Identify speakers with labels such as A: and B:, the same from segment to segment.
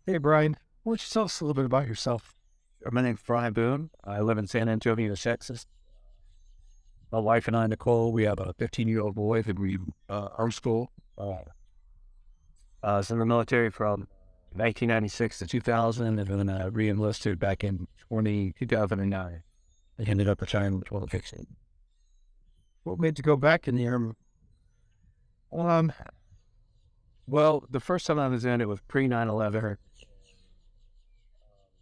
A: Hey, Brian, why don't you tell us a little bit about yourself?
B: My name's Brian Boone. I live in San Antonio, Texas. My wife and I, Nicole, we have a 15-year-old boy that we homeschool. I was in the military from 1996 to 2000, and then I re-enlisted back in 2009. I ended up retiring in 2015.
A: What made you go back in the Army?
B: Um, well, the first time I was in, it was pre-9/11.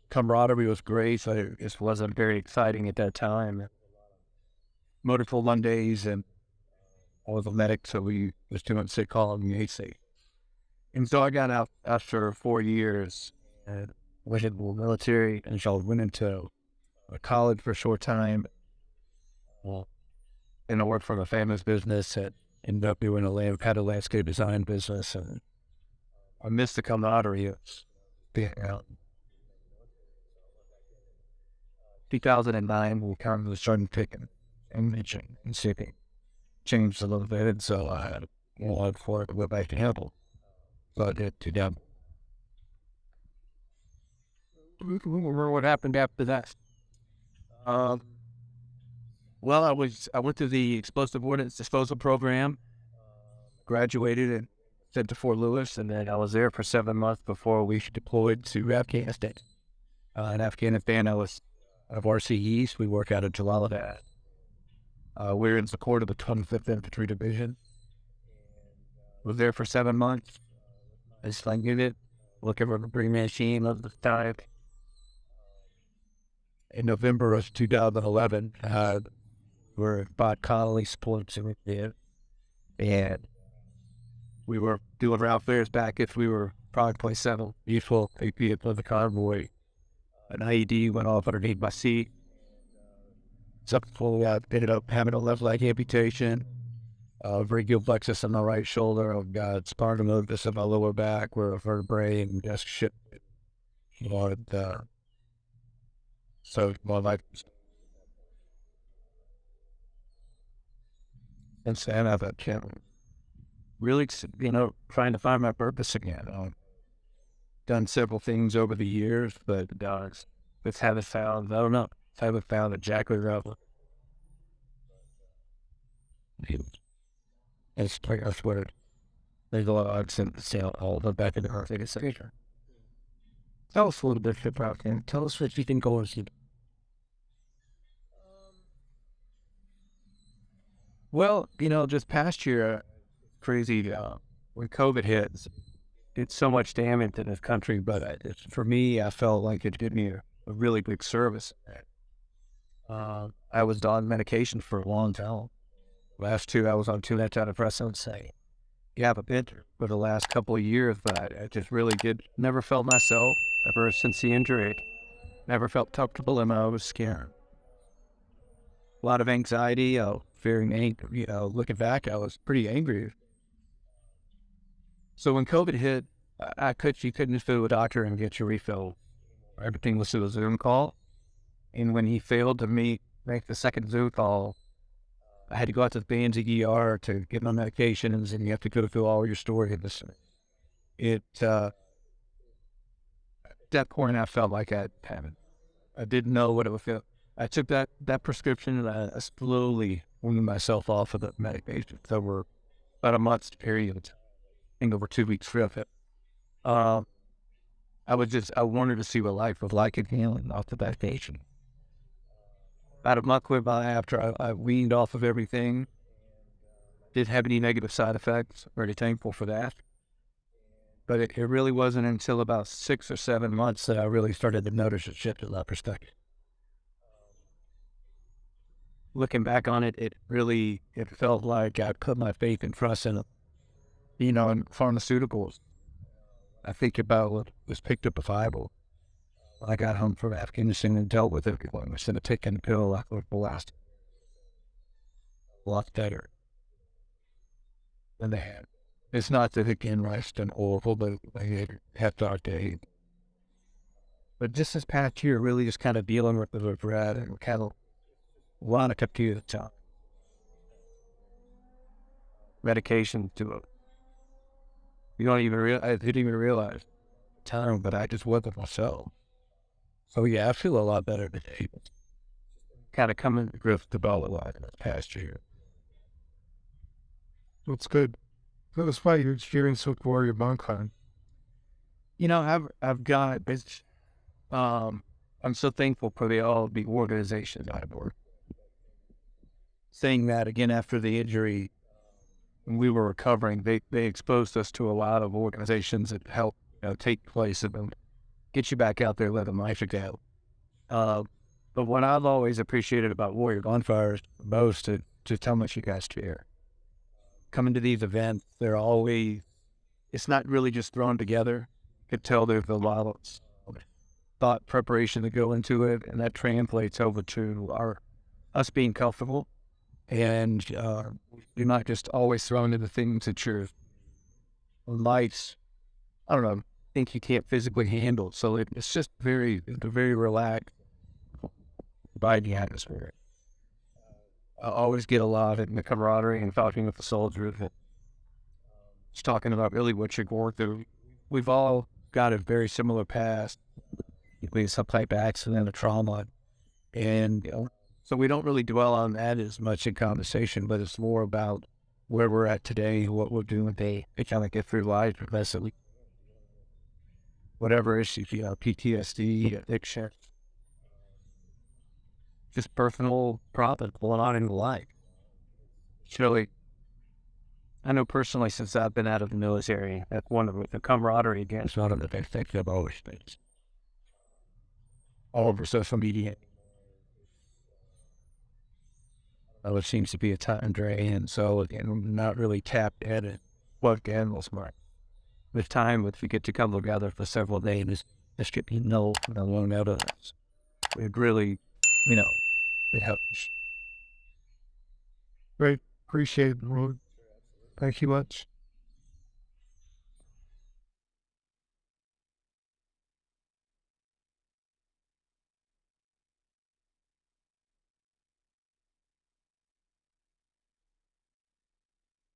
B: Camaraderie was great, so it just wasn't very exciting at that time. Motorful Mondays, and I was a medic, so we was doing sick call and AC. And so I got out after 4 years and went into the military, and so I went into a college for a short time. Well, and I worked for a famous business and ended up doing had a landscape design business, and I missed the camaraderie of being out. 2009, we kind of started picking and mentioning and seeking changed a little bit, and so I had a lot for it to go back to Hamble. So I did to them.
A: Remember what happened after that?
B: Um, well, I went through the explosive ordnance disposal program, graduated and sent to Fort Lewis, and then I was there for 7 months before we deployed to Afghanistan. In Afghanistan, I was of RCEs. We work out of Jalalabad. We're in support of the 25th Infantry Division. Was there for 7 months. I slang unit, looking for the pre-man team of the time. In November of 2011, we're about Connolly Sports in there, and we were doing route fares back if we were probably 0.7 useful AP of the convoy. An IED went off underneath my seat. Subsequently, I ended up having a left leg amputation, brachial plexus on my right shoulder. I've got spondylosis in my lower back where a vertebrae and disc shit. So my life since then I've really, trying to find my purpose again. I've done several things over the years, but just haven't found, I don't know, haven't found exactly right. It's like I swear, there's a lot of odds in the sale, all the back in the earth. It's like, tell us a little bit about him. Tell us what you think goes. Well, just past year, crazy, when COVID hit, did so much damage to this country, but for me, I felt like it did me a really big service. I was on medication for a long time. Last two, I was on two antidepressants. I have a bit for the last couple of years, but I just really never felt myself ever since the injury. Never felt comfortable in my own skin. A lot of anxiety, fearing angry. Looking back, I was pretty angry. So when COVID hit, you couldn't just go to a doctor and get your refill. Everything was through a Zoom call. And when he failed to make the second Zoom call, I had to go out to the band's ER to get my medications, and you have to go through all your story. At that point, I felt like I didn't know what it would feel. I took that prescription, and I slowly weaned myself off of the medication over about a month's period. I think over 2 weeks for it. I wanted to see what life was like again off the medication. About a month went by after I weaned off of everything. Didn't have any negative side effects. Very thankful for that. But it really wasn't until about 6 or 7 months that I really started to notice a shift in that perspective. Looking back on it, it felt like I put my faith and trust in pharmaceuticals. I think about what was picked up a Bible. When I got home from Afghanistan and dealt with it, instead of taking a pill, I thought the last a lot better than they had. It's not that it can rest and awful, but they have dark days. But just this past year, really just kind of dealing with the regret and kind of a lot of computer time. Medication to it. I didn't even realize time, but I just wasn't myself. So yeah, I feel a lot better today. Kind of coming to grips with all the life in the past year.
A: That's good. Tell us why your experience with Warrior Bonfire.
B: You know, I've got it's I'm so thankful for all the organizations I've worked. Saying that again after the injury, when we were recovering, they exposed us to a lot of organizations that help take place and get you back out there living life again. But what I've always appreciated about Warrior Bonfires most is just how much you guys care. Coming to these events, it's not really just thrown together. You could tell there's a lot of thought preparation to go into it, and that translates over to us being comfortable. And you're not just always thrown into things that your lights, I don't know, think you can't physically handle. So it's just a very relaxed, vibey atmosphere. I always get a lot in the camaraderie and talking with the soldiers, and just talking about really what you're going through. We've all got a very similar past, some type of accident or trauma, and so we don't really dwell on that as much in conversation, but it's more about where we're at today, what we're doing today, to kind of get through life, basically. Whatever issues, PTSD, addiction, just personal problems going on in life. It's really, I know personally, since I've been out of the military, that's one of the camaraderie against one of the best things I've always faced. All over social media. It seems to be a time drain, so again, I'm not really tapped in and plugged in was smart. With time, if we get to come together for several days, just get alone out of us. It really, it helps.
A: Great. Appreciate it, Lord. Thank you much.